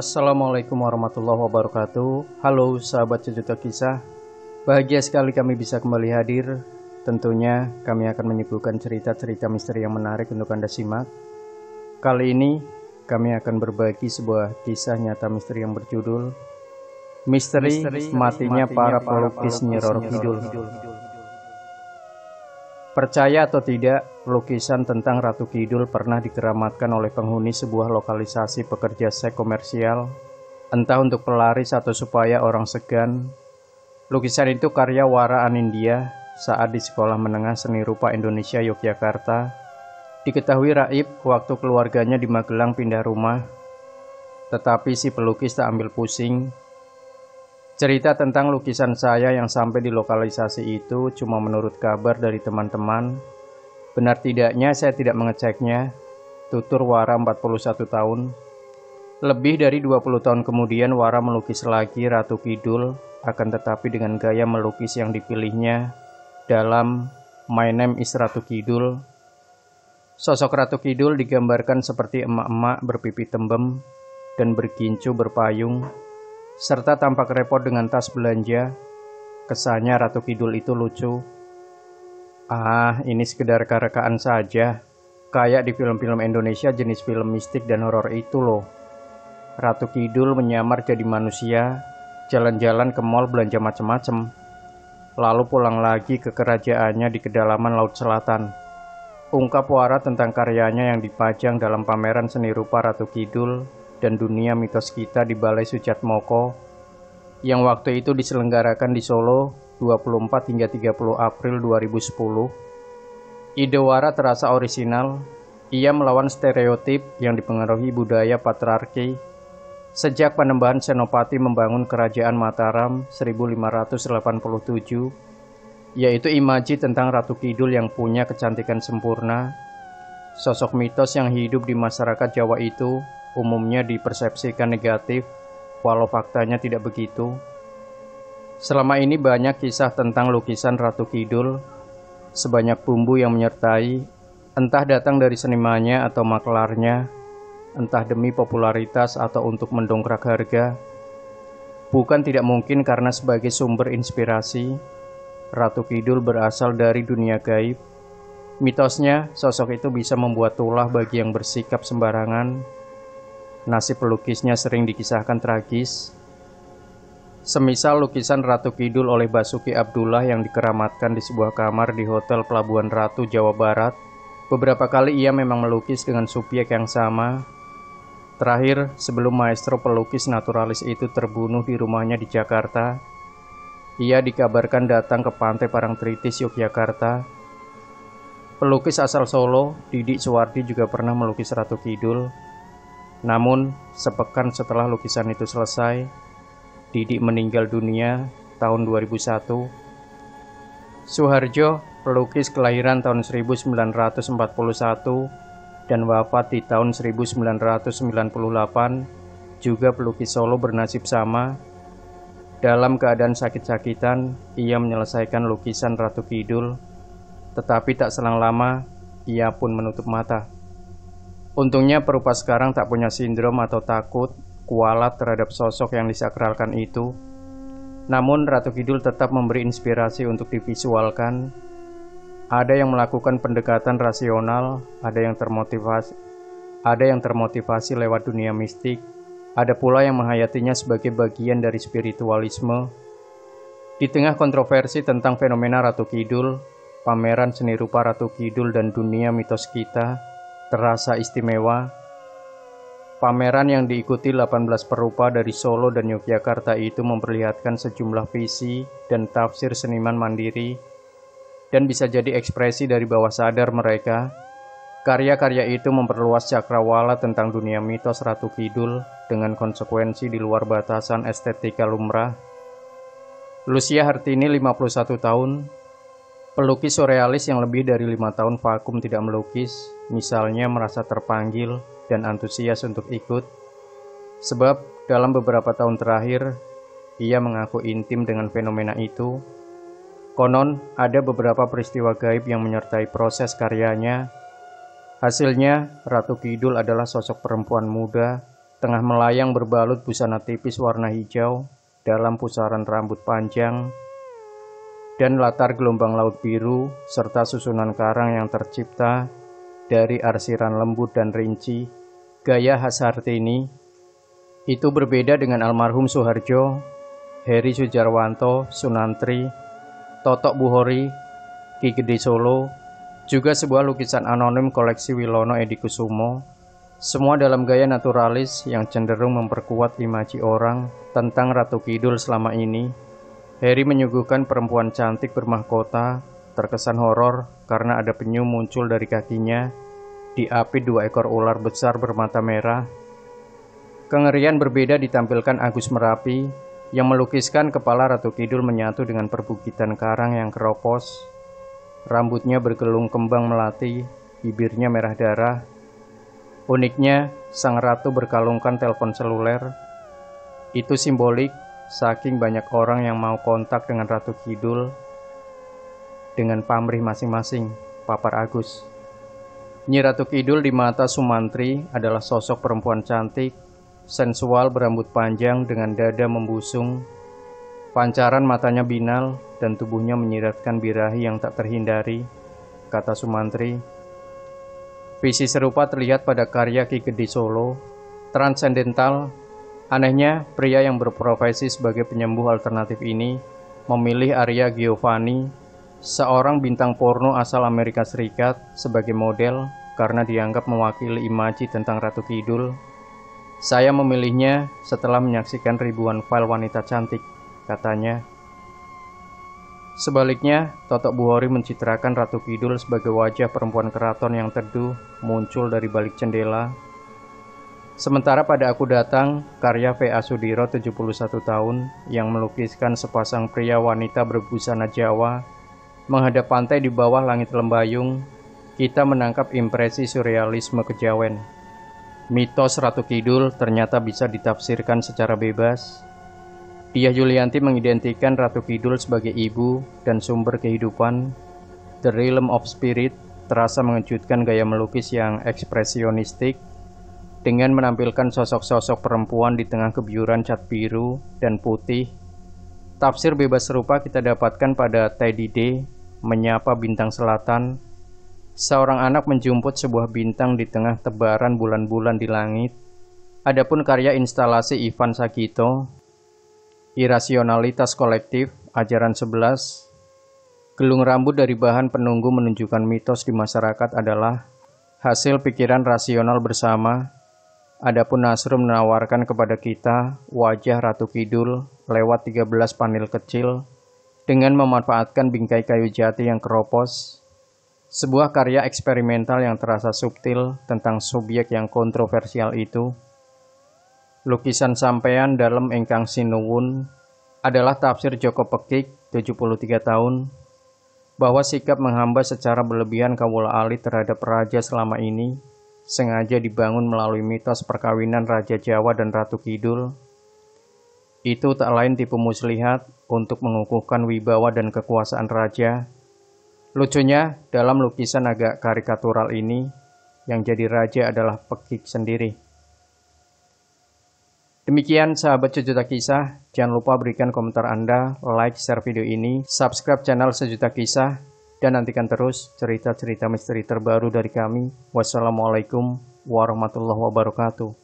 Assalamualaikum warahmatullahi wabarakatuh. Halo sahabat Sejuta Kisah. Bahagia sekali kami bisa kembali hadir. Tentunya kami akan menyuguhkan cerita-cerita misteri yang menarik untuk Anda simak. Kali ini kami akan berbagi sebuah kisah nyata misteri yang berjudul Misteri Matinya Para Pelukis Nyi Roro Kidul. Percaya atau tidak, lukisan tentang Ratu Kidul pernah dikeramatkan oleh penghuni sebuah lokalisasi pekerja seks komersial, entah untuk pelaris atau supaya orang segan. Lukisan itu karya Wara Anindya saat di Sekolah Menengah Seni Rupa Indonesia Yogyakarta. Diketahui raib waktu keluarganya di Magelang pindah rumah, tetapi si pelukis tak ambil pusing. Cerita tentang lukisan saya yang sampai di lokalisasi itu cuma menurut kabar dari teman-teman. Benar tidaknya saya tidak mengeceknya. Tutur Wara 41 tahun. Lebih dari 20 tahun kemudian Wara melukis lagi Ratu Kidul, akan tetapi dengan gaya melukis yang dipilihnya dalam My Name is Ratu Kidul. Sosok Ratu Kidul digambarkan seperti emak-emak berpipi tembem dan bergincu berpayung, serta tampak repot dengan tas belanja. Kesannya Ratu Kidul itu lucu. Ini sekedar reka-rekaan saja. Kayak di film-film Indonesia jenis film mistik dan horor itu loh. Ratu Kidul menyamar jadi manusia, jalan-jalan ke mall belanja macem-macem, lalu pulang lagi ke kerajaannya di kedalaman Laut Selatan. Ungkap Wara tentang karyanya yang dipajang dalam pameran seni rupa Ratu Kidul dan dunia mitos kita di Balai Sucatmoko yang waktu itu diselenggarakan di Solo 24 hingga 30 April 2010. Ide Wara terasa orisinal. Ia melawan stereotip yang dipengaruhi budaya patriarki sejak Panembahan Senopati membangun Kerajaan Mataram 1587, yaitu imaji tentang Ratu Kidul yang punya kecantikan sempurna. Sosok mitos yang hidup di masyarakat Jawa itu umumnya dipersepsikan negatif, walau faktanya tidak begitu. Selama ini banyak kisah tentang lukisan Ratu Kidul, sebanyak bumbu yang menyertai, entah datang dari senimannya atau maklarnya, entah demi popularitas atau untuk mendongkrak harga. Bukan tidak mungkin karena sebagai sumber inspirasi, Ratu Kidul berasal dari dunia gaib. Mitosnya, sosok itu bisa membuat tulah bagi yang bersikap sembarangan. Nasib pelukisnya sering dikisahkan tragis. Semisal lukisan Ratu Kidul oleh Basuki Abdullah yang dikeramatkan di sebuah kamar di Hotel Pelabuhan Ratu, Jawa Barat. Beberapa kali ia memang melukis dengan subjek yang sama. Terakhir, sebelum maestro pelukis naturalis itu terbunuh di rumahnya di Jakarta, ia dikabarkan datang ke Pantai Parangtritis, Yogyakarta. Pelukis asal Solo, Didik Suwardi juga pernah melukis Ratu Kidul. Namun, sepekan setelah lukisan itu selesai, Didik meninggal dunia tahun 2001. Suharjo, pelukis kelahiran tahun 1941 dan wafat di tahun 1998, juga pelukis Solo bernasib sama. Dalam keadaan sakit-sakitan, ia menyelesaikan lukisan Ratu Kidul, tetapi tak selang lama, ia pun menutup mata. Untungnya perupa sekarang tak punya sindrom atau takut, kualat terhadap sosok yang disakralkan itu. Namun Ratu Kidul tetap memberi inspirasi untuk divisualkan. Ada yang melakukan pendekatan rasional, ada yang termotivasi lewat dunia mistik, ada pula yang menghayatinya sebagai bagian dari spiritualisme. Di tengah kontroversi tentang fenomena Ratu Kidul, pameran seni rupa Ratu Kidul dan dunia mitos kita terasa istimewa. Pameran yang diikuti 18 perupa dari Solo dan Yogyakarta itu memperlihatkan sejumlah visi dan tafsir seniman mandiri, dan bisa jadi ekspresi dari bawah sadar mereka. Karya-karya itu memperluas cakrawala tentang dunia mitos Ratu Kidul dengan konsekuensi di luar batasan estetika lumrah. Lucia Hartini, 51 tahun, pelukis surrealis yang lebih dari 5 tahun vakum tidak melukis, misalnya merasa terpanggil dan antusias untuk ikut. Sebab dalam beberapa tahun terakhir, ia mengaku intim dengan fenomena itu. Konon, ada beberapa peristiwa gaib yang menyertai proses karyanya. Hasilnya, Ratu Kidul adalah sosok perempuan muda tengah melayang berbalut busana tipis warna hijau dalam pusaran rambut panjang, dan latar gelombang laut biru serta susunan karang yang tercipta dari arsiran lembut dan rinci, gaya khas Hartini. Itu berbeda dengan almarhum Soeharjo, Heri Sujarwanto, Sunantri, Totok Buhori, Ki Gede Solo, juga sebuah lukisan anonim koleksi Wilono Edikusumo, semua dalam gaya naturalis yang cenderung memperkuat imaji orang tentang Ratu Kidul selama ini. Heri menyuguhkan perempuan cantik bermahkota, terkesan horor karena ada penyu muncul dari kakinya, diapit 2 ekor ular besar bermata merah. Kengerian berbeda ditampilkan Agus Merapi, yang melukiskan kepala Ratu Kidul menyatu dengan perbukitan karang yang keropos. Rambutnya bergelung kembang melati, bibirnya merah darah. Uniknya, sang ratu berkalungkan telepon seluler. Itu simbolik, saking banyak orang yang mau kontak dengan Ratu Kidul dengan pamrih masing-masing, papar Agus. Nyi Ratu Kidul di mata Sumantri adalah sosok perempuan cantik, sensual berambut panjang dengan dada membusung. Pancaran matanya binal dan tubuhnya menyiratkan birahi yang tak terhindari, kata Sumantri. Visi serupa terlihat pada karya Ki Gede Solo, Transcendental. Anehnya, pria yang berprofesi sebagai penyembuh alternatif ini memilih Arya Giovanni, seorang bintang porno asal Amerika Serikat, sebagai model karena dianggap mewakili imaji tentang Ratu Kidul. Saya memilihnya setelah menyaksikan ribuan file wanita cantik, katanya. Sebaliknya, Totok Buhori mencitrakan Ratu Kidul sebagai wajah perempuan keraton yang teduh muncul dari balik jendela. Sementara pada Aku Datang, karya V.A. Sudiro 71 tahun yang melukiskan sepasang pria wanita berbusana Jawa menghadap pantai di bawah langit lembayung, kita menangkap impresi surrealisme kejawen. Mitos Ratu Kidul ternyata bisa ditafsirkan secara bebas. Diah Yulianti mengidentikan Ratu Kidul sebagai ibu dan sumber kehidupan. The Realm of Spirit terasa mengejutkan gaya melukis yang ekspresionistik dengan menampilkan sosok-sosok perempuan di tengah kebiruan cat biru dan putih. Tafsir bebas serupa kita dapatkan pada Teddy D, Menyapa Bintang Selatan. Seorang anak menjumput sebuah bintang di tengah tebaran bulan-bulan di langit. Adapun karya instalasi Ivan Sagito, Irasionalitas Kolektif, Ajaran 11, gelung rambut dari bahan penunggu menunjukkan mitos di masyarakat adalah hasil pikiran rasional bersama. Adapun Nasrum menawarkan kepada kita wajah Ratu Kidul lewat 13 panel kecil dengan memanfaatkan bingkai kayu jati yang keropos. Sebuah karya eksperimental yang terasa subtil tentang subjek yang kontroversial itu. Lukisan sampean dalam Engkang Sinuwun adalah tafsir Joko Pekik, 73 tahun, bahwa sikap menghamba secara berlebihan kawula alit terhadap raja selama ini sengaja dibangun melalui mitos perkawinan Raja Jawa dan Ratu Kidul. Itu tak lain tipu muslihat untuk mengukuhkan wibawa dan kekuasaan raja. Lucunya, dalam lukisan agak karikatural ini, yang jadi raja adalah Pekik sendiri. Demikian sahabat Sejuta Kisah, jangan lupa berikan komentar Anda, like, share video ini, subscribe channel Sejuta Kisah, dan nantikan terus cerita-cerita misteri terbaru dari kami. Wassalamualaikum warahmatullahi wabarakatuh.